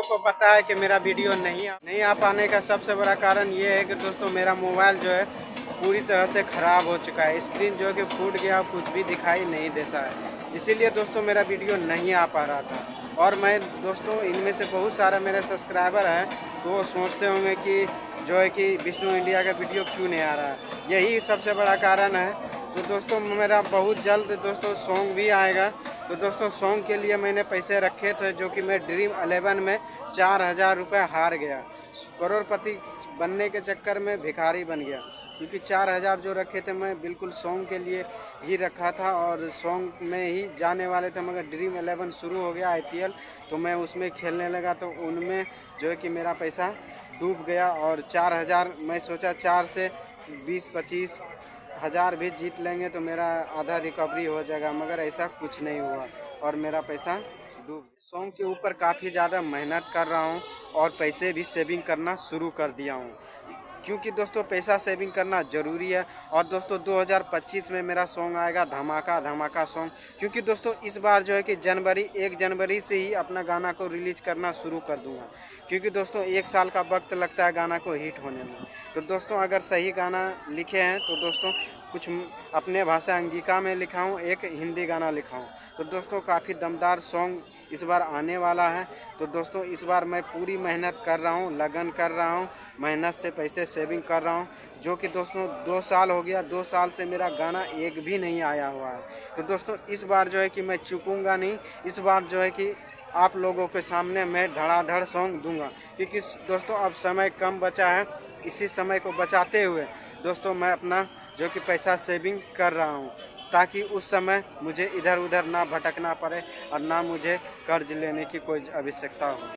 को पता है कि मेरा वीडियो नहीं आ पाने का सबसे बड़ा कारण ये है कि दोस्तों मेरा मोबाइल जो है पूरी तरह से ख़राब हो चुका है। स्क्रीन जो है कि फूट गया, कुछ भी दिखाई नहीं देता है। इसीलिए दोस्तों मेरा वीडियो नहीं आ पा रहा था। और मैं दोस्तों इनमें से बहुत सारे मेरे सब्सक्राइबर हैं तो वो सोचते होंगे कि जो है कि विष्णु इंडिया का वीडियो क्यों नहीं आ रहा है। यही सबसे बड़ा कारण है। तो दोस्तों मेरा बहुत जल्द दोस्तों सॉन्ग भी आएगा। तो दोस्तों सॉन्ग के लिए मैंने पैसे रखे थे जो कि मैं ड्रीम 11 में 4000 रुपये हार गया। करोड़पति बनने के चक्कर में भिखारी बन गया, क्योंकि 4000 जो रखे थे मैं बिल्कुल सॉन्ग के लिए ही रखा था और सॉन्ग में ही जाने वाले थे। मगर ड्रीम 11 शुरू हो गया IPL, तो मैं उसमें खेलने लगा तो उनमें जो है कि मेरा पैसा डूब गया। और 4000 मैं सोचा 4 से 20-25 हज़ार भी जीत लेंगे तो मेरा आधा रिकवरी हो जाएगा, मगर ऐसा कुछ नहीं हुआ और मेरा पैसा डूब। सॉन्ग के ऊपर काफ़ी ज़्यादा मेहनत कर रहा हूँ और पैसे भी सेविंग करना शुरू कर दिया हूँ, क्योंकि दोस्तों पैसा सेविंग करना ज़रूरी है। और दोस्तों 2025 में मेरा सॉन्ग आएगा धमाका धमाका सॉन्ग, क्योंकि दोस्तों इस बार जो है कि 1 जनवरी से ही अपना गाना को रिलीज करना शुरू कर दूंगा, क्योंकि दोस्तों 1 साल का वक्त लगता है गाना को हिट होने में। तो दोस्तों अगर सही गाना लिखे हैं तो दोस्तों कुछ अपने भाषा अंगिका में लिखा हूँ, एक हिंदी गाना लिखा हूँ। तो दोस्तों काफ़ी दमदार सॉन्ग इस बार आने वाला है। तो दोस्तों इस बार मैं पूरी मेहनत कर रहा हूँ, लगन कर रहा हूँ, मेहनत से पैसे सेविंग कर रहा हूँ, जो कि दोस्तों 2 साल हो गया। 2 साल से मेरा गाना एक भी नहीं आया हुआ है। तो दोस्तों इस बार जो है कि मैं चूकूंगा नहीं। इस बार जो है कि आप लोगों के सामने मैं धड़ाधड़ सॉन्ग दूंगा, क्योंकि दोस्तों अब समय कम बचा है। इसी समय को बचाते हुए दोस्तों मैं अपना जो कि पैसा सेविंग कर रहा हूँ, ताकि उस समय मुझे इधर उधर ना भटकना पड़े और ना मुझे कर्ज लेने की कोई आवश्यकता हो।